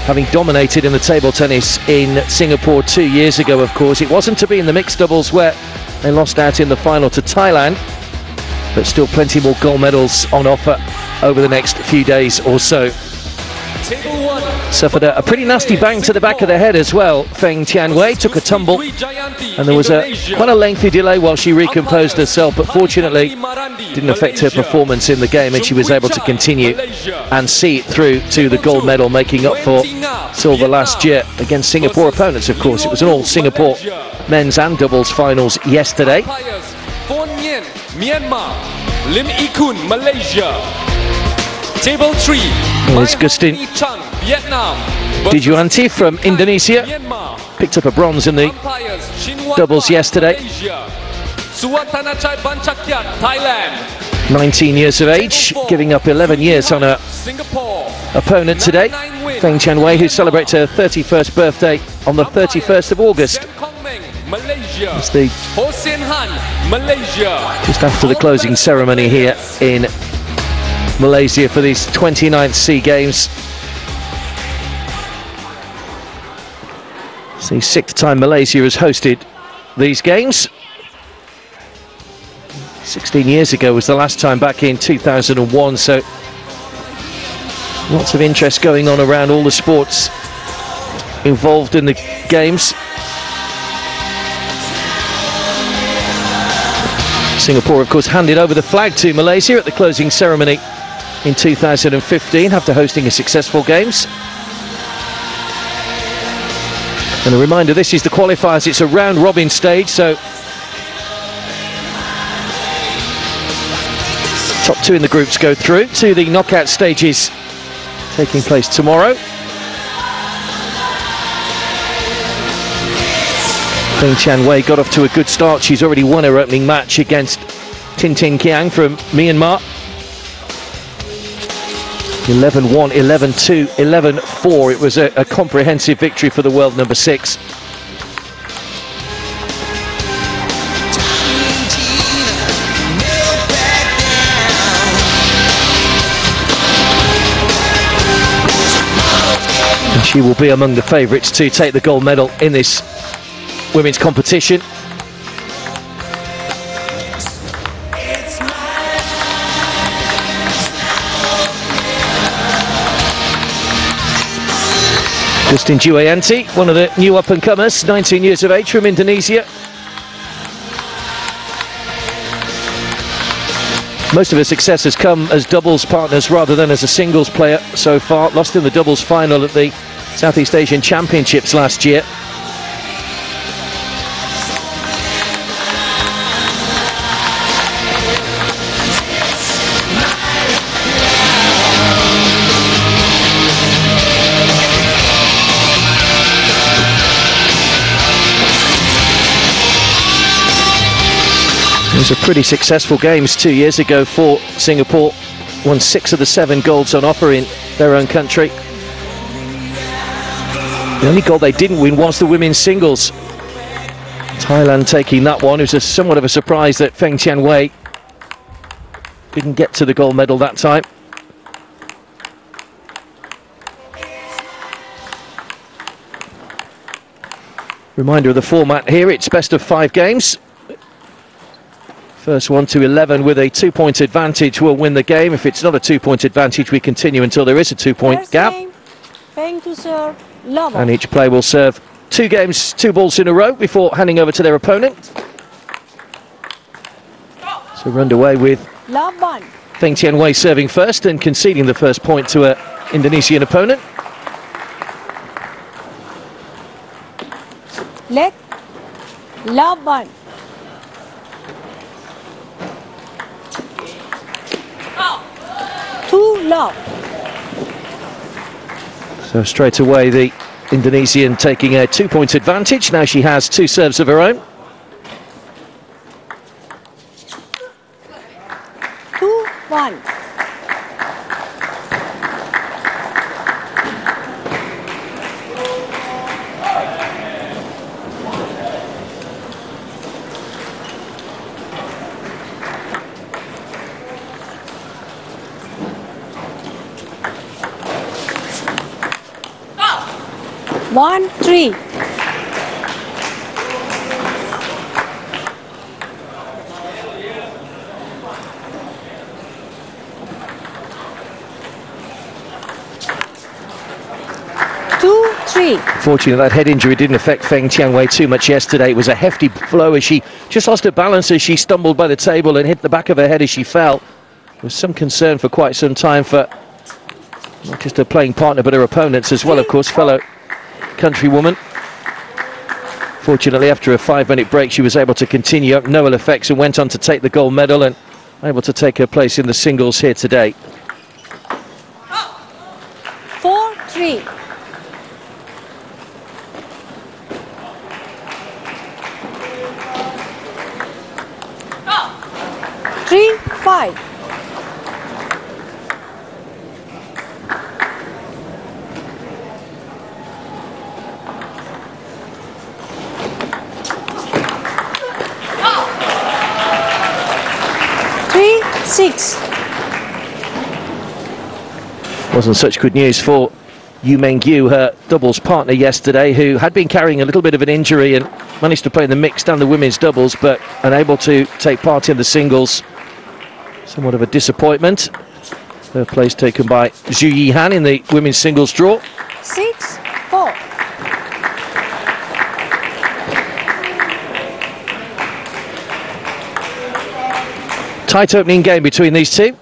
having dominated in the table tennis in Singapore 2 years ago, of course. It wasn't to be in the mixed doubles where they lost out in the final to Thailand, but still plenty more gold medals on offer over the next few days or so. Suffered a pretty nasty bang to the back of the head as well. Feng Tianwei took a tumble, and there was quite a lengthy delay while she recomposed herself, but fortunately didn't affect her performance in the game, and she was able to continue and see it through to the gold medal, making up for silver last year against Singapore opponents, of course. It was an all Singapore men's and doubles finals yesterday. Myanmar, Lim Ikun, Malaysia. Table 3. There's Gustin. Dwljayanti from Indonesia picked up a bronze in the doubles yesterday. 19 years of age, giving up 11 years on her opponent today. Feng Tianwei, who celebrates her 31st birthday on the 31st of August. It's just after the closing ceremony here in Malaysia for these 29th SEA Games. It's the 6th time Malaysia has hosted these games. 16 years ago was the last time, back in 2001, so lots of interest going on around all the sports involved in the games. Singapore, of course, handed over the flag to Malaysia at the closing ceremony in 2015 after hosting a successful games. And a reminder, this is the qualifiers. It's a round-robin stage, so top two in the groups go through to the knockout stages taking place tomorrow. Feng Tianwei got off to a good start. She's already won her opening match against Kiang from Myanmar. 11-1, 11-2, 11-4. It was a comprehensive victory for the world number 6. And she will be among the favourites to take the gold medal in this women's competition. Gustin Dwljayanti, one of the new up-and-comers, 19 years of age, from Indonesia. Most of her success has come as doubles partners rather than as a singles player so far. Lost in the doubles final at the Southeast Asian Championships last year. It was a pretty successful games 2 years ago for Singapore. Won 6 of the 7 golds on offer in their own country. The only gold they didn't win was the women's singles. Thailand taking that one. It was somewhat of a surprise that Feng Tianwei didn't get to the gold medal that time. Reminder of the format here, it's best of 5 games. First one to 11 with a 2-point advantage will win the game. If it's not a 2-point advantage, we continue until there is a 2-point gap. And each player will serve 2 games, 2 balls in a row before handing over to their opponent. So we're underway with Feng Tianwei serving first and conceding the first point to her Indonesian opponent. Leg, love one. Two love. So straight away the Indonesian taking a 2-point advantage. Now she has 2 serves of her own. 2-1. 1-3. 2-3. Fortunately, that head injury didn't affect Feng Tianwei too much yesterday. It was a hefty blow as she just lost her balance as she stumbled by the table and hit the back of her head as she fell. There was some concern for quite some time for not just her playing partner but her opponents as well, of course, fellow countrywoman. Fortunately, after a 5-minute break, she was able to continue up, no ill effects, and went on to take the gold medal and able to take her place in the singles here today. 4-3. 3-5. 3-6. Wasn't such good news for Yu Mengyu, her doubles partner yesterday, who had been carrying a little bit of an injury and managed to play in the mixed and the women's doubles, but unable to take part in the singles. Somewhat of a disappointment. Third place taken by Zhu Yihan in the women's singles draw. 6-4. Tight opening game between these two.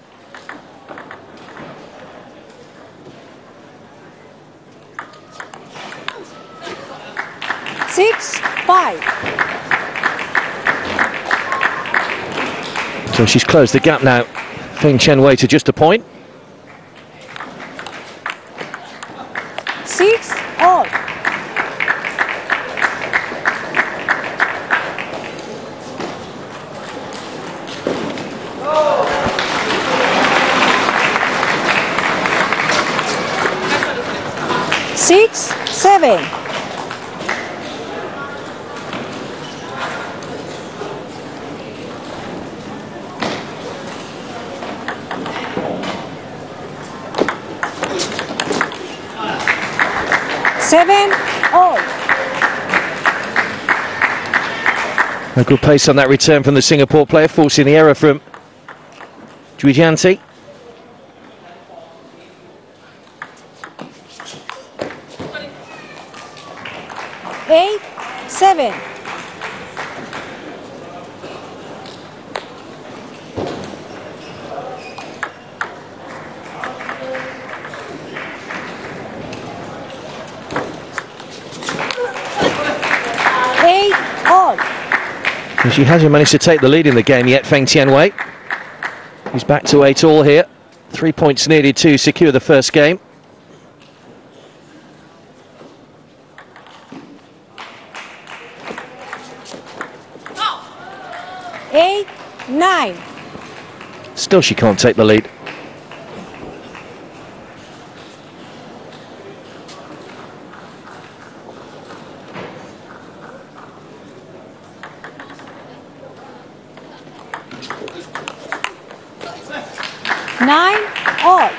So she's closed the gap now, Feng Tianwei, to just a point. 6-all. 6-7. 7-all. A good pace on that return from the Singapore player, forcing the error from Dwljayanti. Eight, 7. 8-all. And she hasn't managed to take the lead in the game yet, Feng Tianwei. He's back to 8-all here. 3 points needed to secure the first game. Eight, 9. Still she can't take the lead. Nine, all.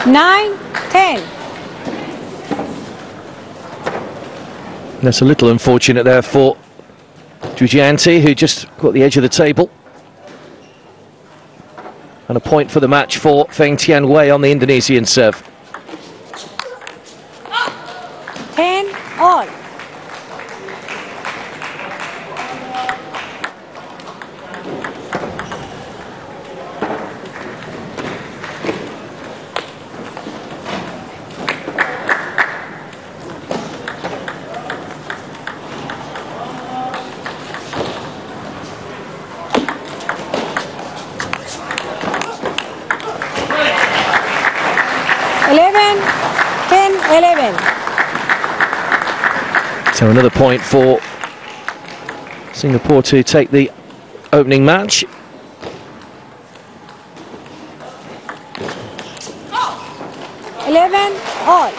Nine, 10. That's a little unfortunate there for Dwljayanti, who just got the edge of the table. And a point for the match for Feng Tianwei on the Indonesian serve. 10-all. So another point for Singapore to take the opening match. All.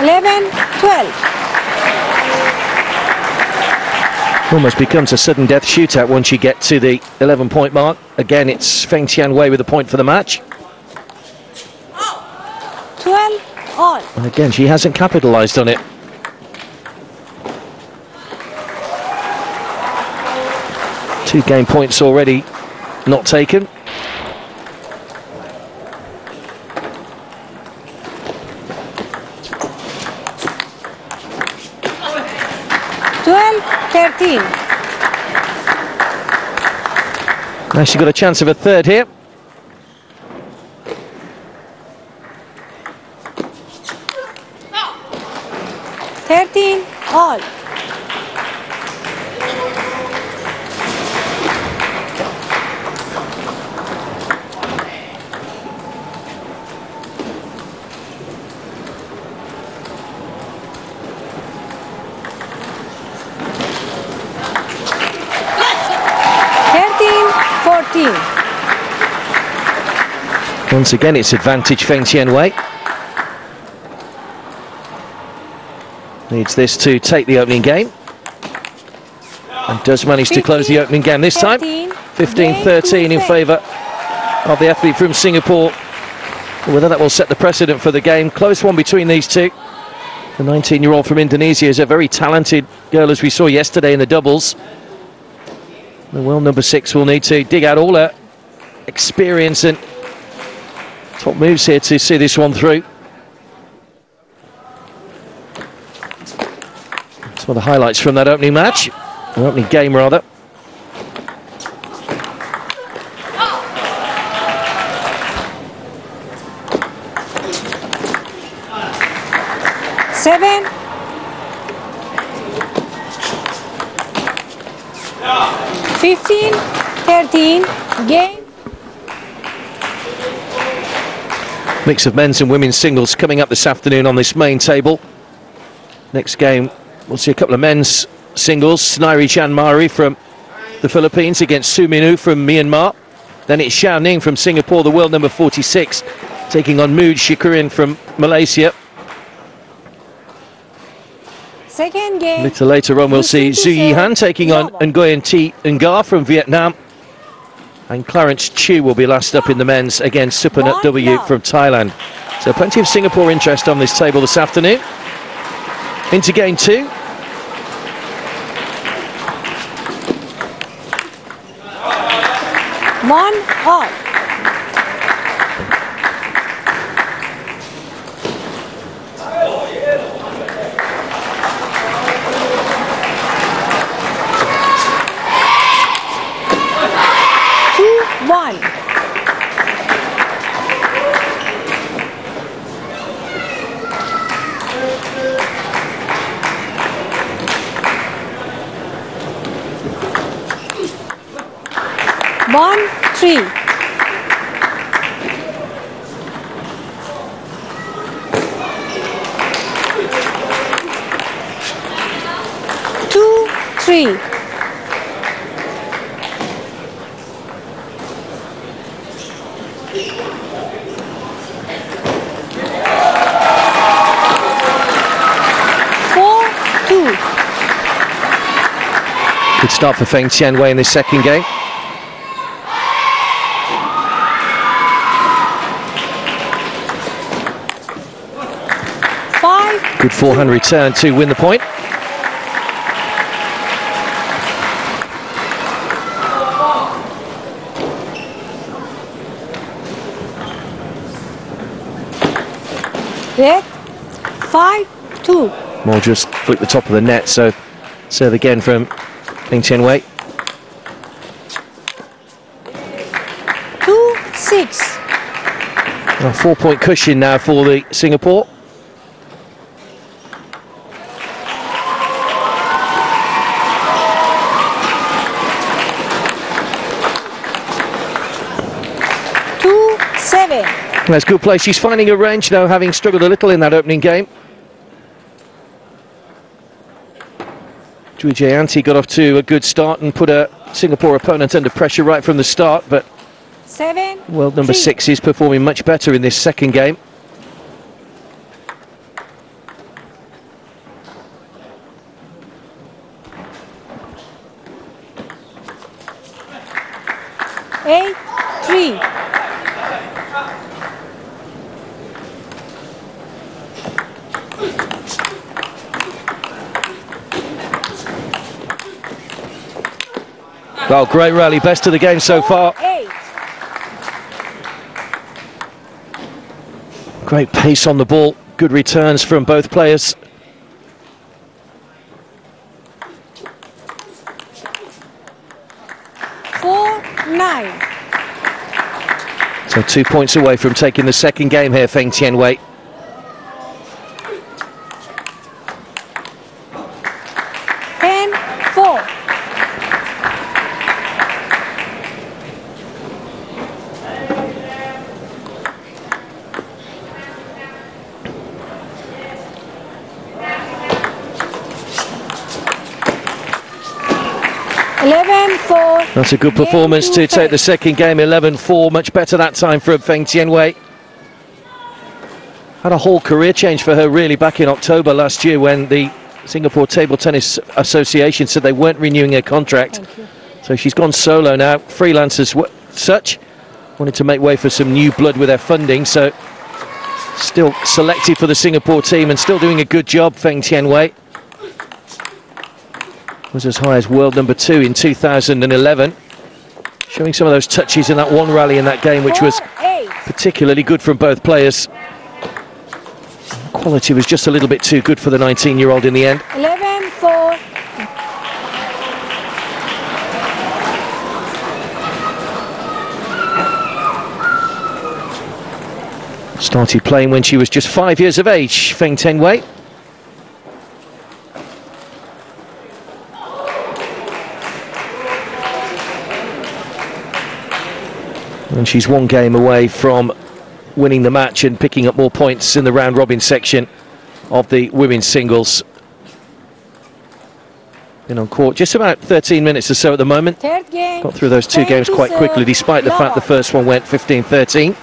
11, 12. Almost becomes a sudden death shootout once you get to the 11-point mark. Again, it's Feng Tianwei with a point for the match. 12 all. And again, she hasn't capitalised on it. Two game points already not taken. 13. Now she's got a chance of a third here. All. 14. Once again, it's advantage Feng Tianwei. Needs this to take the opening game. And does manage to close the opening game this time. 15-13 in favour of the athlete from Singapore. Whether that will set the precedent for the game. Close one between these two. The 19-year-old from Indonesia is a very talented girl, as we saw yesterday in the doubles. The world number 6 will need to dig out all her experience and top moves here to see this one through. Some of the highlights from that opening match, or opening game rather. Seven. 15-13 game. Mix of men's and women's singles coming up this afternoon on this main table. Next game, we'll see a couple of men's singles. Snairi Chanmari from the Philippines against Su Minu from Myanmar. Then it's Xiao Ning from Singapore, the world number 46, taking on Muhd Shakirin from Malaysia. Second game. A little later on, we'll see Zhu Yihan taking on Dwljayanti from Vietnam. And Clarence Chu will be last up in the men's against Supanut W from Thailand. So plenty of Singapore interest on this table this afternoon. Into game 2. One all. One. One, 3. Two, 3. 4-2. Good start for Feng Tianwei in this second game. Good forehand return to win the point. Red. 5-2. More just flick the top of the net, so serve again from Feng Tianwei. 2-6. A 4-point cushion now for the Singapore. That's good play. She's finding her range now, having struggled a little in that opening game. Dwljayanti got off to a good start and put a Singapore opponent under pressure right from the start, but world number 6 is performing much better in this second game. Well, great rally, best of the game so far. 8. Great pace on the ball, good returns from both players. So 2 points away from taking the second game here, Feng Tianwei. That's a good performance to take the second game, 11-4, much better that time from Feng Tianwei. Had a whole career change for her really back in October last year when the Singapore Table Tennis Association said they weren't renewing her contract. So she's gone solo now, freelance as such. Wanted to make way for some new blood with their funding, so still selected for the Singapore team and still doing a good job, Feng Tianwei. Was as high as world number 2 in 2011, showing some of those touches in that one rally in that game, which was particularly good from both players. Quality was just a little bit too good for the 19-year-old in the end. 11-4. Started playing when she was just 5 years of age, Feng Tianwei. And she's one game away from winning the match and picking up more points in the round-robin section of the women's singles. Been on court just about 13 minutes or so at the moment. Third game. Got through those two games quite quickly, despite the fact the first one went 15-13.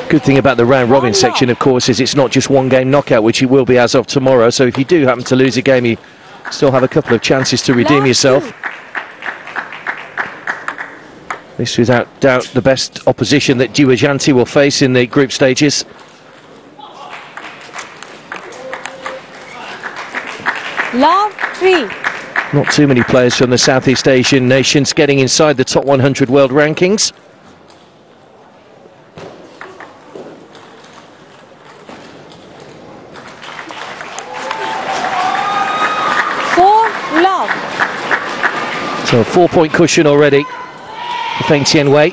Good thing about the round-robin section, of course, is it's not just one game knockout, which it will be as of tomorrow. So if you do happen to lose a game, you still have a couple of chances to redeem yourself. This, without doubt, the best opposition that Dwljayanti will face in the group stages. Love 3. Not too many players from the Southeast Asian nations getting inside the top 100 world rankings. So a 4-point cushion already for Feng Tianwei,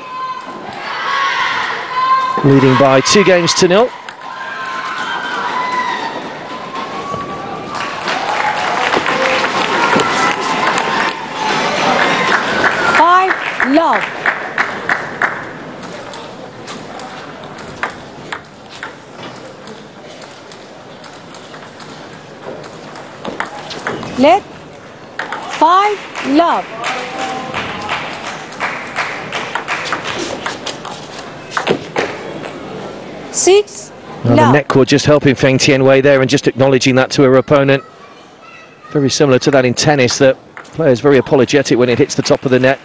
leading by 2-0. Love. Let 5 love. Six. Well, the net cord just helping Feng Tianwei there and just acknowledging that to her opponent. Very similar to that in tennis, that player's very apologetic when it hits the top of the net.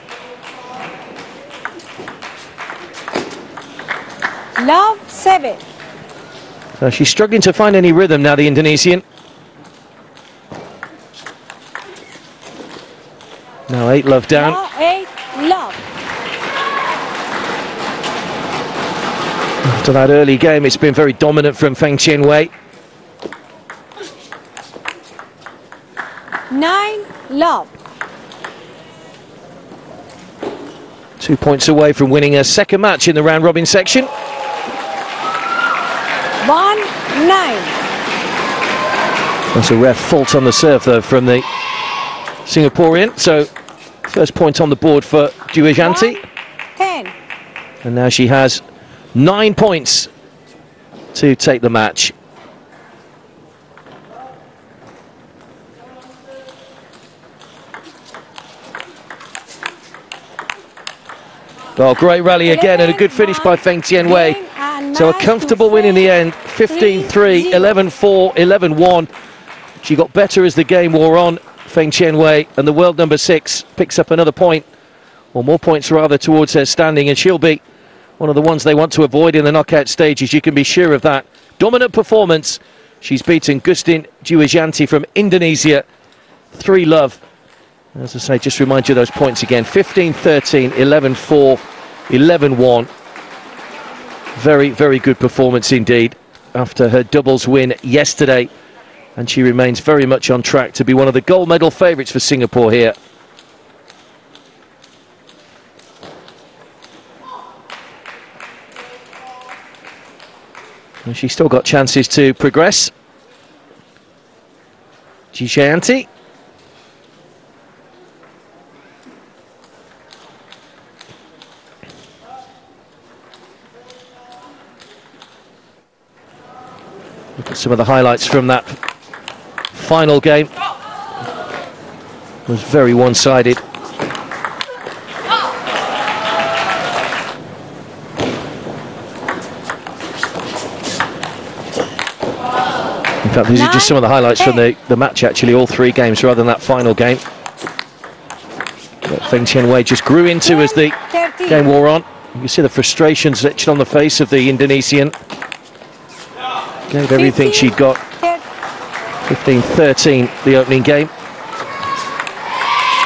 Love 7. So she's struggling to find any rhythm now, the Indonesian. Now 8 love down. Now 8 love. After that early game, it's been very dominant from Feng Tianwei. 9 love. 2 points away from winning her second match in the round-robin section. 1-9. That's a ref fault on the serve, though, from the Singaporean. So, first point on the board for Dwljayanti. 10. And now she has 9 points to take the match. Well, great rally again and a good finish by Feng Tianwei. So a comfortable win in the end, 15-3, 11-4, 11-1. She got better as the game wore on. Feng Qianwei, and the world number 6 picks up another point, or more points rather, towards her standing, and she'll be one of the ones they want to avoid in the knockout stages. You can be sure of that. Dominant performance. She's beaten Gustin Dwljayanti from Indonesia 3-love. As I say, just remind you those points again: 15-13, 11-4, 11-1. Very, very good performance indeed after her doubles win yesterday, and she remains very much on track to be one of the gold medal favourites for Singapore here. And she's still got chances to progress. Dwljayanti. Look at some of the highlights from that final game. It was very one-sided. In fact, these are just some of the highlights from the match, actually, all 3 games rather than that final game. Feng Qianwei just grew into as the game wore on. You can see the frustrations etched on the face of the Indonesian. Gave everything she'd got. 15-13 the opening game.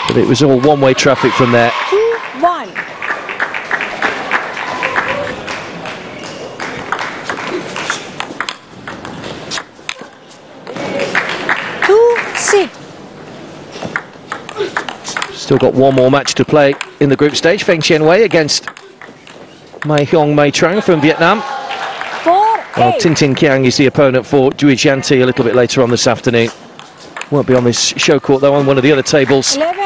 But it was all one-way traffic from there. 2-1. Still got one more match to play in the group stage. Feng Qianwei against Mai Trang from Vietnam. Well, Tin Kiang is the opponent for Dwljayanti a little bit later on this afternoon. Won't be on this show court though, on one of the other tables. 11.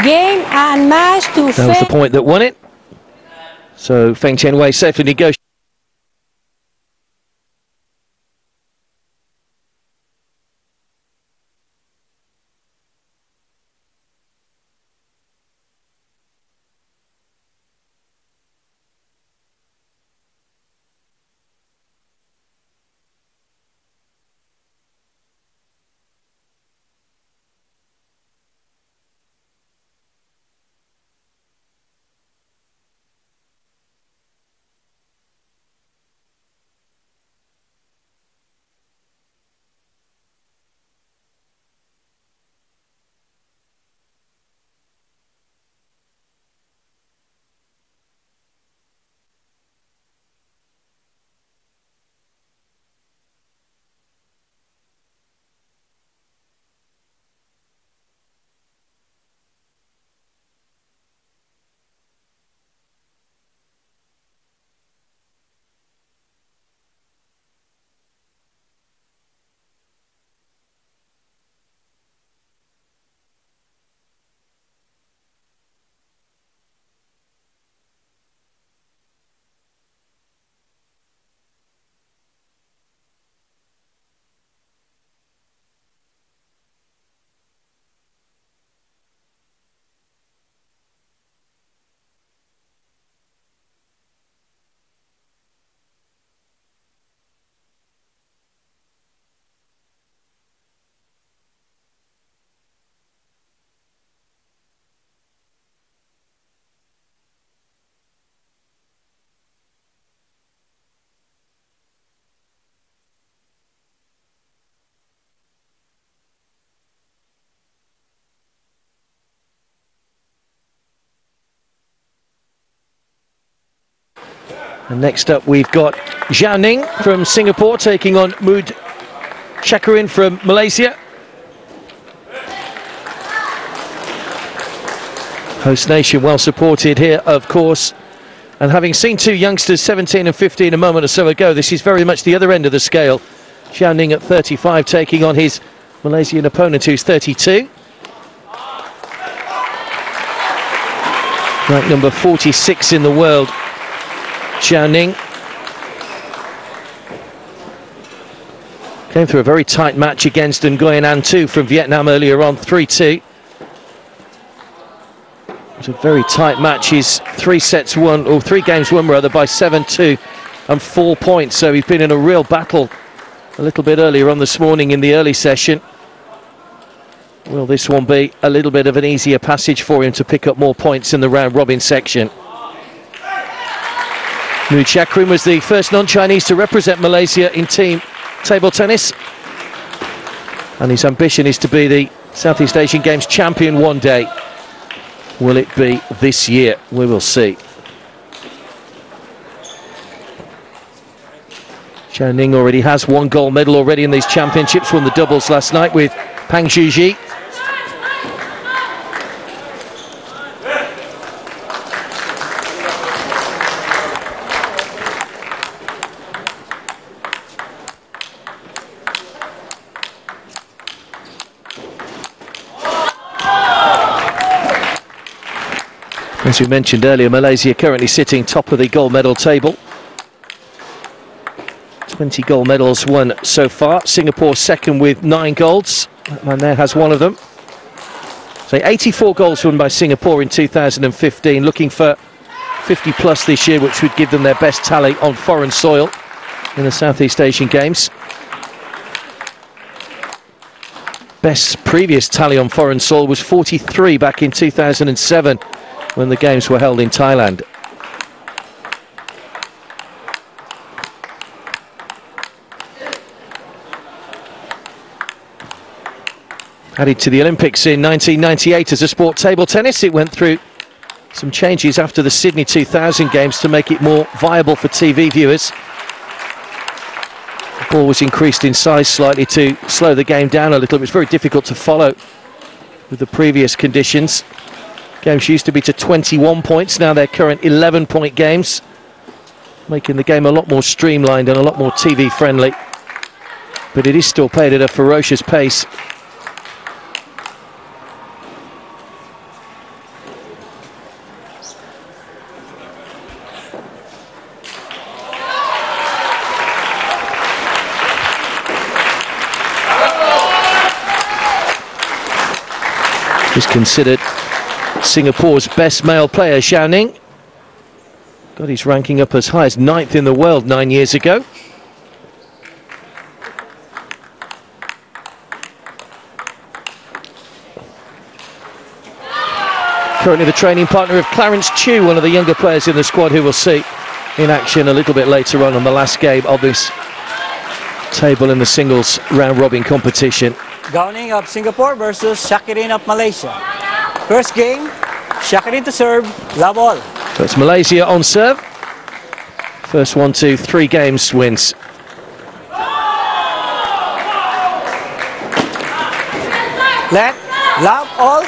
Game and match to That was the point that won it. So Feng Qianwei safely negotiated. And next up we've got Ning from Singapore taking on Muhd Shakirin from Malaysia. Host nation well supported here, of course. And having seen 2 youngsters, 17 and 15, a moment or so ago, this is very much the other end of the scale. Ning at 35 taking on his Malaysian opponent, who's 32. Ranked number 46 in the world. Ning came through a very tight match against Dwljayanti from Vietnam earlier on, 3-2. It was a very tight match. He's 3 games won rather by 7-2 and 4 points. So he's been in a real battle a little bit earlier on this morning in the early session. Will this one be a little bit of an easier passage for him to pick up more points in the round robin section? Muhd Shakirin was the first non-Chinese to represent Malaysia in team table tennis, and his ambition is to be the Southeast Asian Games champion one day. Will it be this year? We will see. Ning already has 1 gold medal already in these championships, won the doubles last night with Pang Zhuji. As we mentioned earlier, Malaysia currently sitting top of the gold medal table. 20 gold medals won so far. Singapore second with 9 golds. That man there has 1 of them. So 84 golds won by Singapore in 2015. Looking for 50 plus this year, which would give them their best tally on foreign soil in the Southeast Asian Games. Best previous tally on foreign soil was 43 back in 2007 when the Games were held in Thailand. Added to the Olympics in 1998 as a sport, table tennis. It went through some changes after the Sydney 2000 Games to make it more viable for TV viewers. The ball was increased in size slightly to slow the game down a little. It was very difficult to follow with the previous conditions. Games used to be to 21 points, now they're current 11-point games, making the game a lot more streamlined and a lot more TV friendly. But it is still played at a ferocious pace. He's considered Singapore's best male player, Ning. Got his ranking up as high as 9th in the world 9 years ago. Currently the training partner of Clarence Chu, one of the younger players in the squad, who we'll see in action a little bit later on the last game of this table in the singles round robin competition. Ning of Singapore versus Shakirin of Malaysia. First game, Shakirin to serve, love all. So it's Malaysia on serve. First 1, 2, 3 games wins. Let, love all.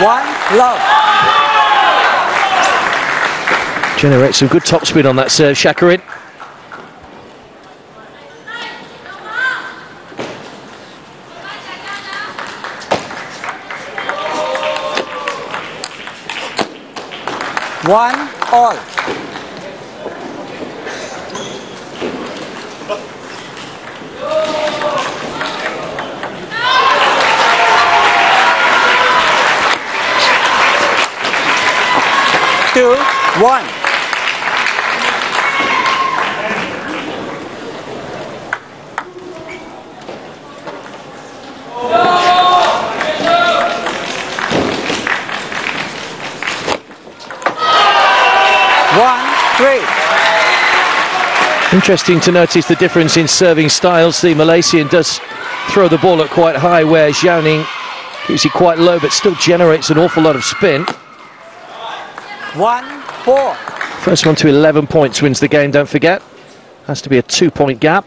One, love. Generates some good topspin on that serve, Shakirin. One, all. Two, one. Interesting to notice the difference in serving styles. The Malaysian does throw the ball at quite high, where Ning keeps it quite low but still generates an awful lot of spin. 1-4. First one to 11 points wins the game, don't forget. Has to be a 2-point gap.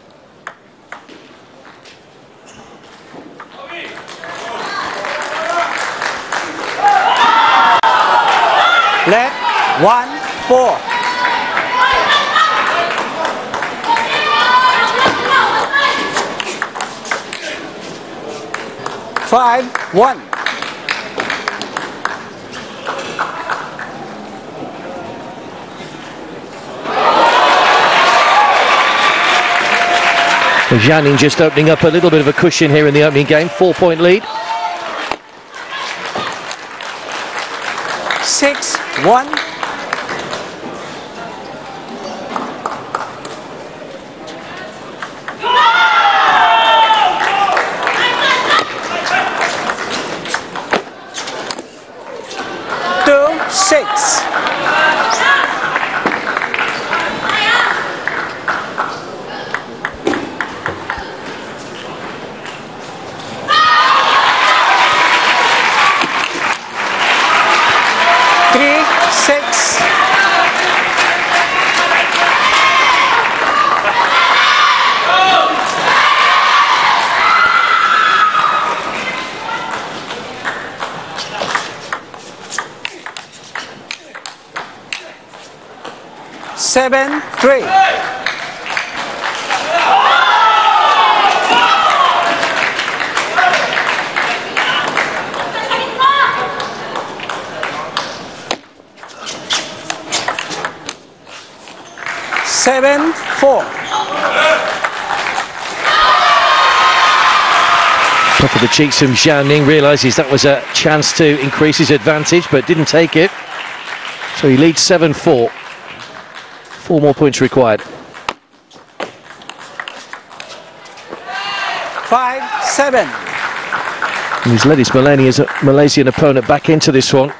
Let 1-4. 5-1. Ning just opening up a little bit of a cushion here in the opening game. 4-point lead. 6-1. Seven, 3. Seven, 4. Top of the cheeks from Ning, realises that was a chance to increase his advantage, but didn't take it. So he leads 7-4. 4 more points required. 5-7. And he's led his Malaysian opponent back into this one.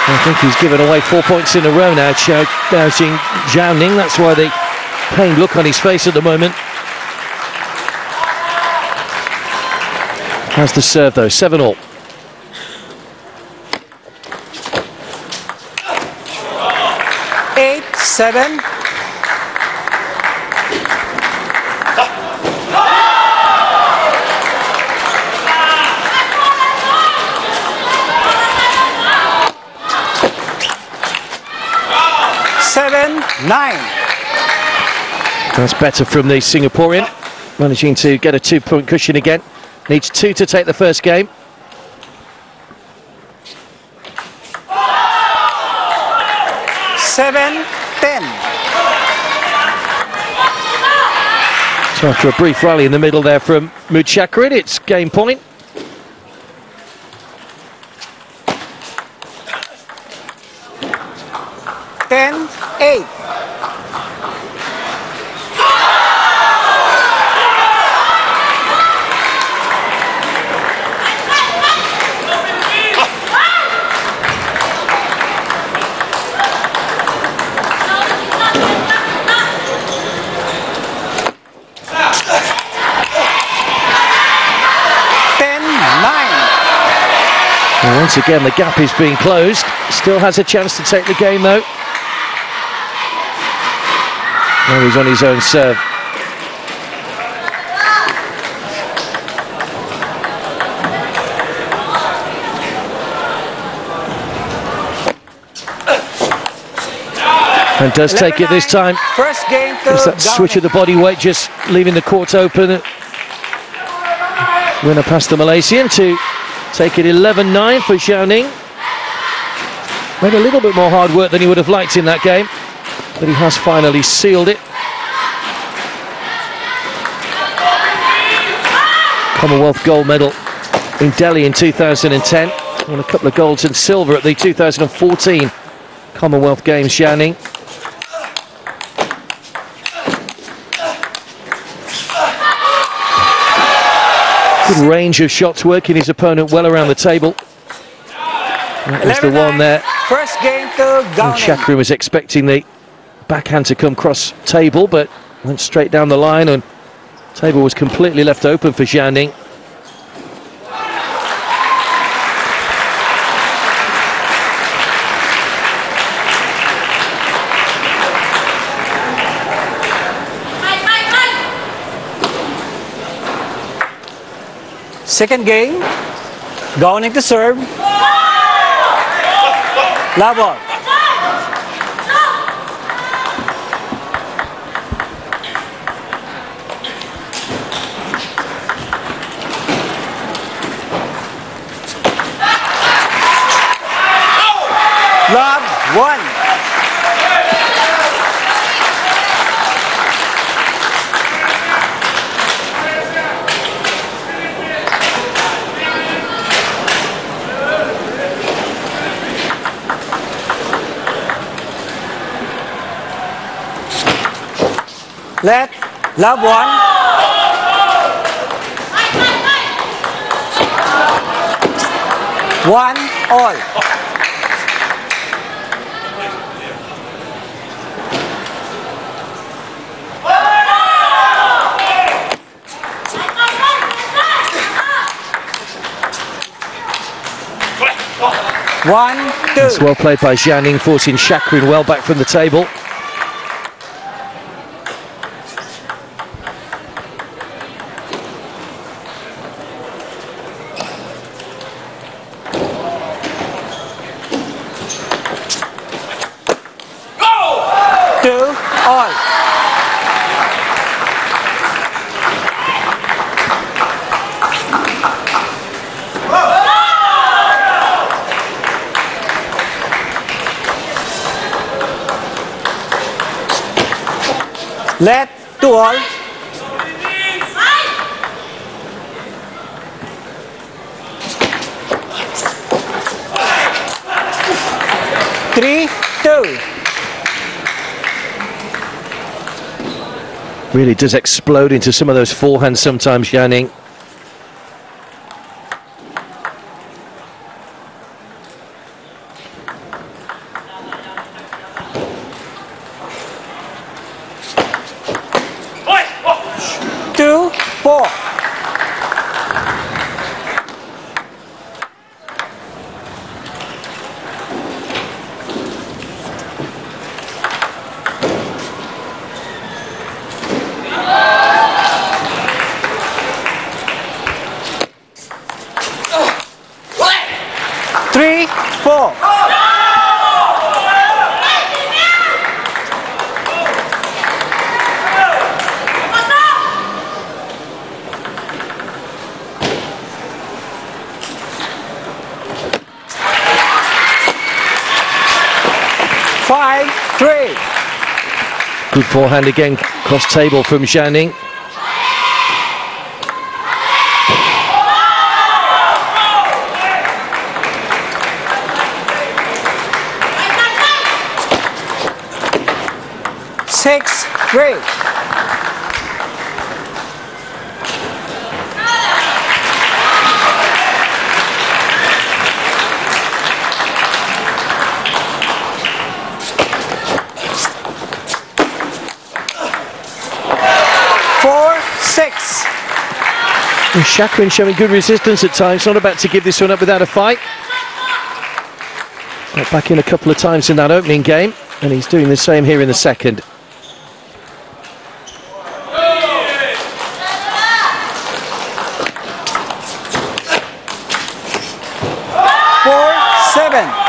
I think he's given away 4 points in a row now, Ning. That's why the pained look on his face at the moment. Has the serve though, 7-all. Eight, 7. That's better from the Singaporean, managing to get a 2-point cushion again. Needs 2 to take the first game. Seven, 10. So after a brief rally in the middle there from Muhd Shakirin, it's game point. Ten, 8. And once again, the gap is being closed. Still has a chance to take the game, though. Now he's on his own serve. And does take it this time. First game to Just that switch of the body weight, just leaving the court open. Winner past the Malaysian to take it 11-9 for Ning. Made a little bit more hard work than he would have liked in that game, but he has finally sealed it. Commonwealth gold medal in Delhi in 2010. Won a couple of golds and silver at the 2014 Commonwealth Games, Ning. Good range of shots, working his opponent well around the table. That was the one there. First game to Gustin. Shakirin was expecting the backhand to come cross table, but went straight down the line, and table was completely left open for Ning. Second game, Gustin to serve. Love ball. Love 1. Let love 1. 1 all. One, two. It's well played by Ning, forcing Shakirin well back from the table. Let 2 all. Three, 2. Really does explode into some of those forehands sometimes, Ning. Good forehand again, cross table from Ning. Six, 3. Shakirin showing good resistance at times, not about to give this one up without a fight. Got back in a couple of times in that opening game, and he's doing the same here in the second. 4-7.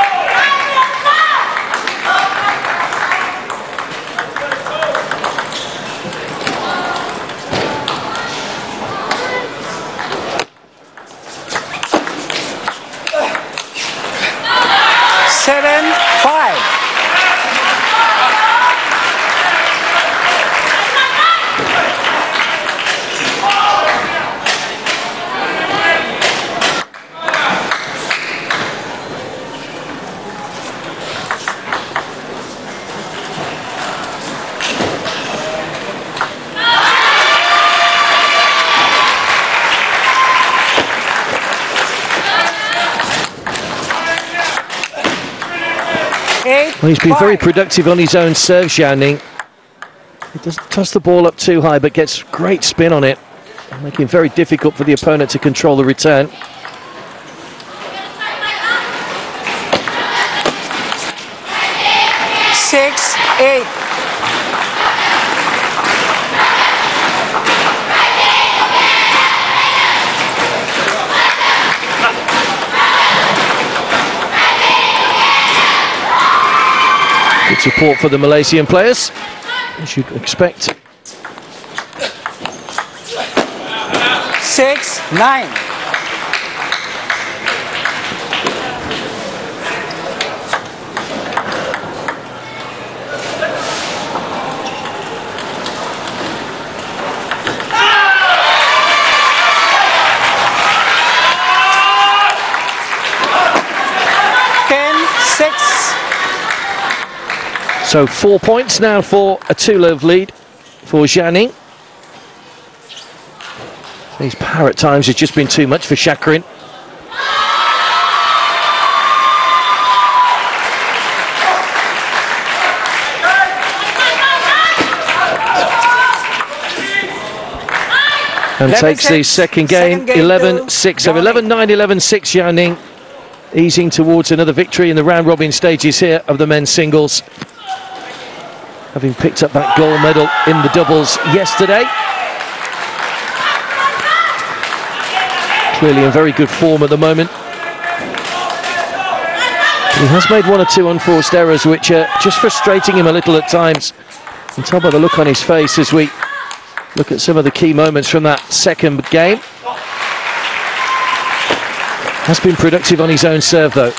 Well, he's been very productive on his own serve, Ning. He doesn't toss the ball up too high, but gets great spin on it, making it very difficult for the opponent to control the return. Six, 8. Good support for the Malaysian players, as you'd expect. 6, 9. So 4 points now for a 2-love lead for Ning. These power at times has just been too much for Shakirin. And takes the second game 11-6. So 11-9, 11-6, Ning. Easing towards another victory in the round-robin stages here of the men's singles. Having picked up that gold medal in the doubles yesterday. Clearly in very good form at the moment. He has made 1 or 2 unforced errors, which are just frustrating him a little at times. You can tell by the look on his face as we look at some of the key moments from that second game. Has been productive on his own serve, though.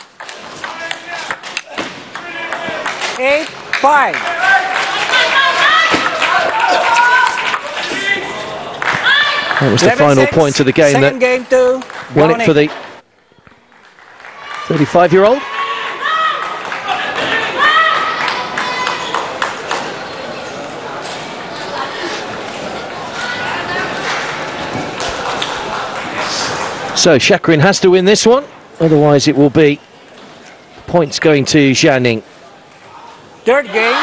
8-5. That was the final point of the game that won it for the 35-year-old. So Shakirin has to win this one, otherwise it will be points going to Ning. Third game.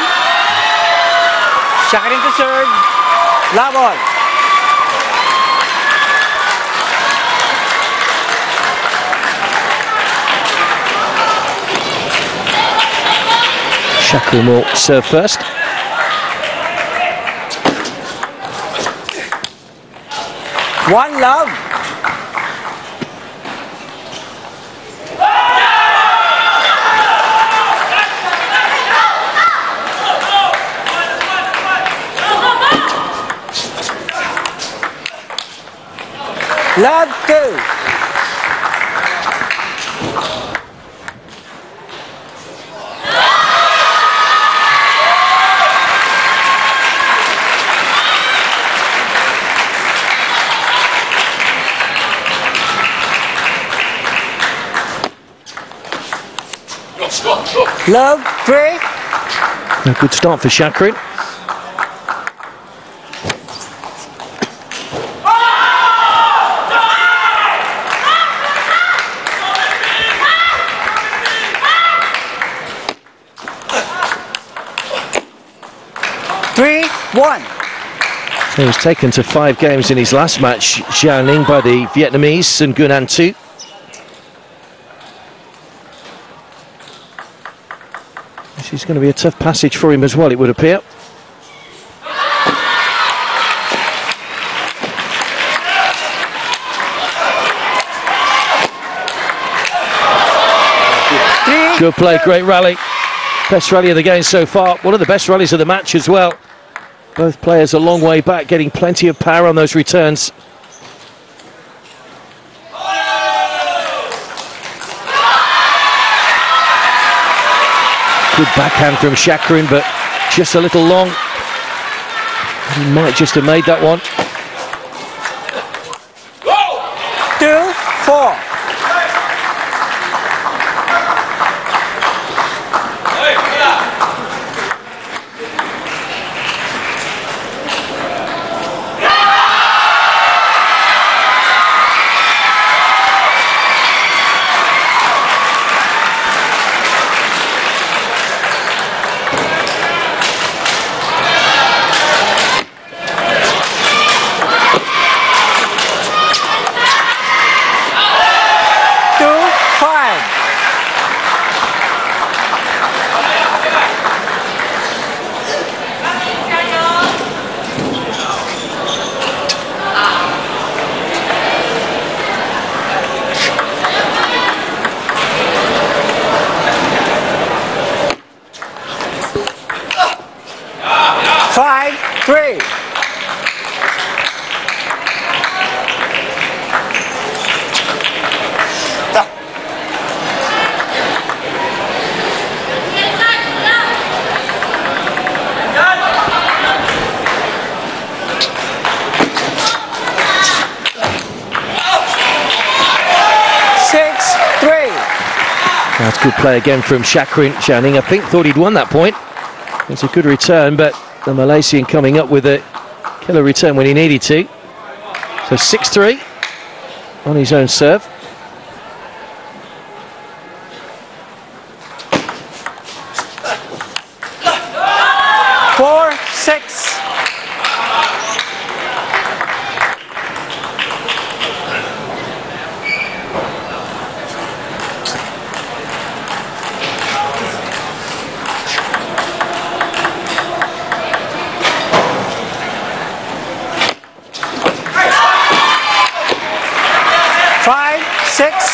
Shakirin to serve. Love all. Shakirin will serve first. One love. Love 2. Love 3. A good start for Shakirin. He was taken to 5 games in his last match, Ning, by the Vietnamese and Gunan 2. This is going to be a tough passage for him as well, it would appear. Good play, great rally. Best rally of the game so far. One of the best rallies of the match as well. Both players a long way back, getting plenty of power on those returns. Good backhand from Shakirin, but just a little long. He might just have made that one. 2-4. 3. That's good play again from Shakirin. Ning, I think, thought he'd won that point. It's a good return, but the Malaysian coming up with a killer return when he needed to. So 6-3 on his own serve. Four, 6.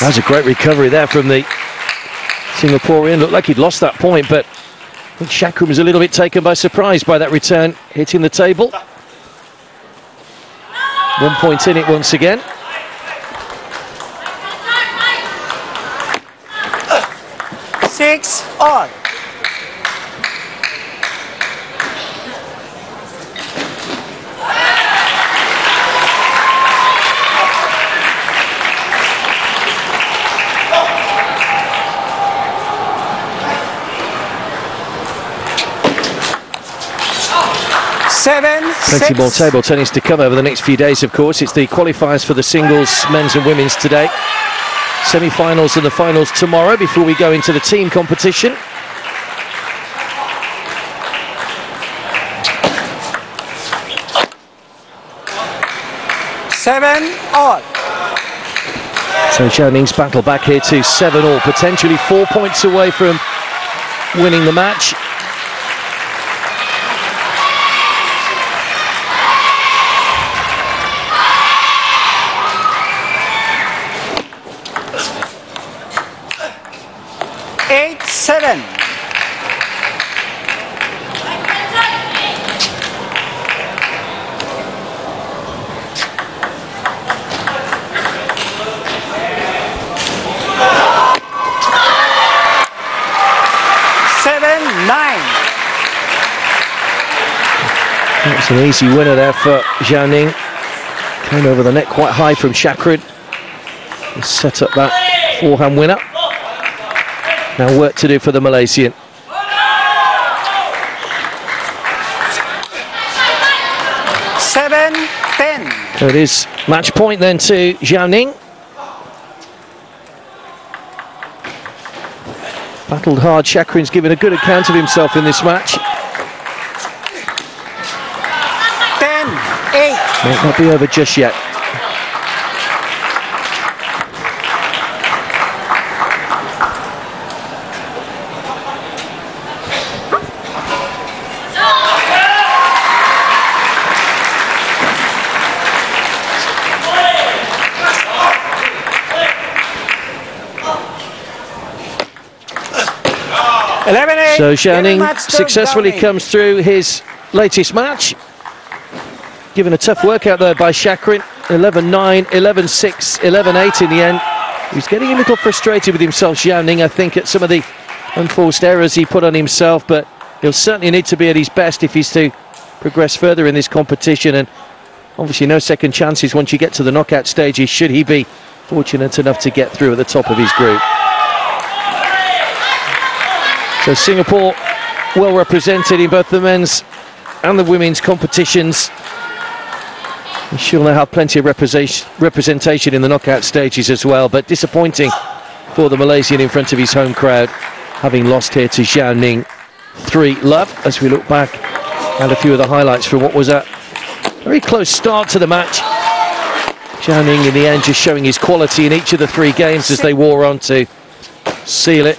That was a great recovery there from the Singaporean. Looked like he'd lost that point, but I think Shakirin was a little bit taken by surprise by that return, hitting the table. 1 point in it once again. Six all. Plenty more table tennis to come over the next few days, of course. It's the qualifiers for the singles, men's and women's today. Semi-finals and the finals tomorrow before we go into the team competition. Seven all. So Ning's battle back here to 7-all, potentially 4 points away from winning the match. Seven. That's an easy winner there for Ning. Came over the net quite high from Shakirin. Set up that forehand winner. Now work to do for the Malaysian. 7-10. So it is match point then to Ning. Battled hard. Shakirin's given a good account of himself in this match. 10-8. Might not be over just yet. So Ning successfully comes through his latest match. Given a tough workout though by Shakirin. 11-9, 11-6, 11-8 in the end. He's getting a little frustrated with himself, Ning, I think, at some of the unforced errors he put on himself, but he'll certainly need to be at his best if he's to progress further in this competition, and obviously no second chances once you get to the knockout stages, should he be fortunate enough to get through at the top of his group. So Singapore well represented in both the men's and the women's competitions. And she'll now have plenty of representation in the knockout stages as well, but disappointing for the Malaysian in front of his home crowd, having lost here to Ning 3-love, as we look back at a few of the highlights from what was a very close start to the match. Ning in the end just showing his quality in each of the 3 games as they wore on to seal it.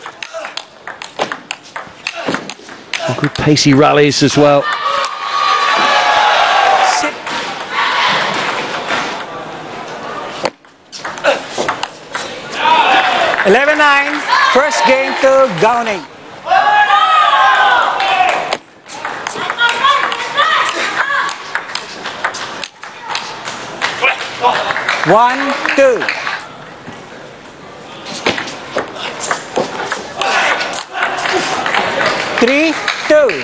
Good pacey rallies as well. 11-9, first game to Gustin. 1-2. Three, 2.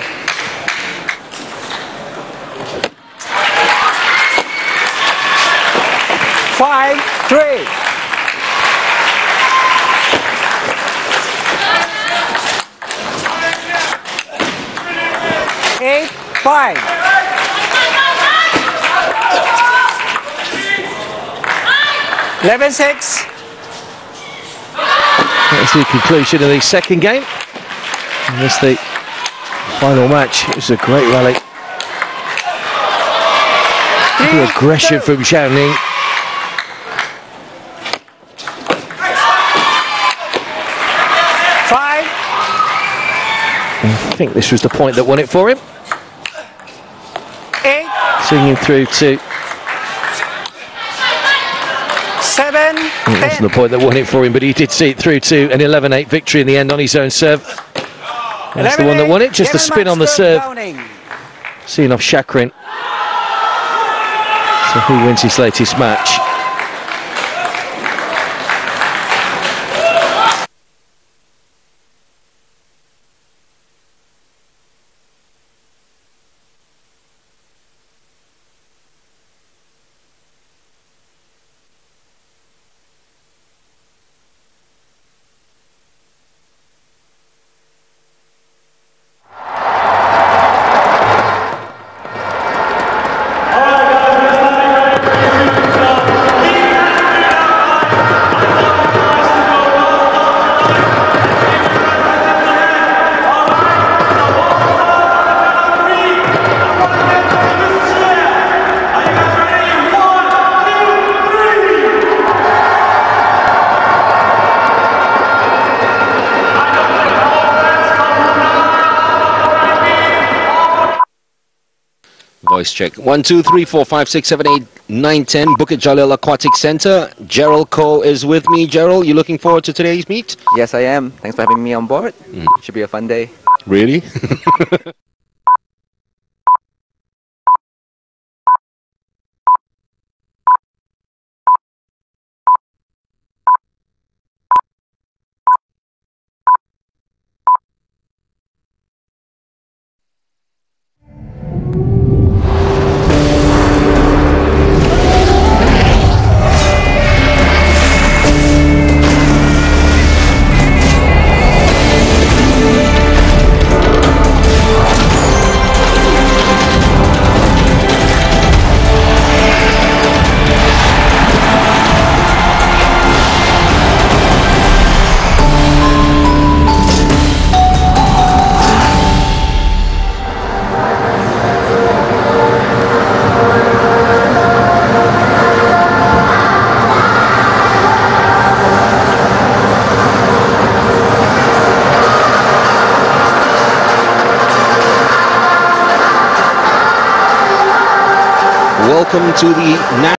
Five, 3. Eight, 5. 11-6. That's the conclusion of the second game. And that's the final match. It was a great rally. The aggression from Ning. I think this was the point that won it for him. 8. Seeing him through to 7. It wasn't the point that won it for him, but he did see it through to an 11-8 victory in the end on his own serve. That's the one that won it. Just a spin on the serve. Seeing off Shakirin. So who wins his latest match? Voice check. 1, 2, 3, 4, 5, 6, 7, 8, 9, 10. Bukit Jalil Aquatic Center. Gerald Ko is with me. Gerald, you looking forward to today's meet? Yes, I am. Thanks for having me on board. Should be a fun day. Really? Welcome to the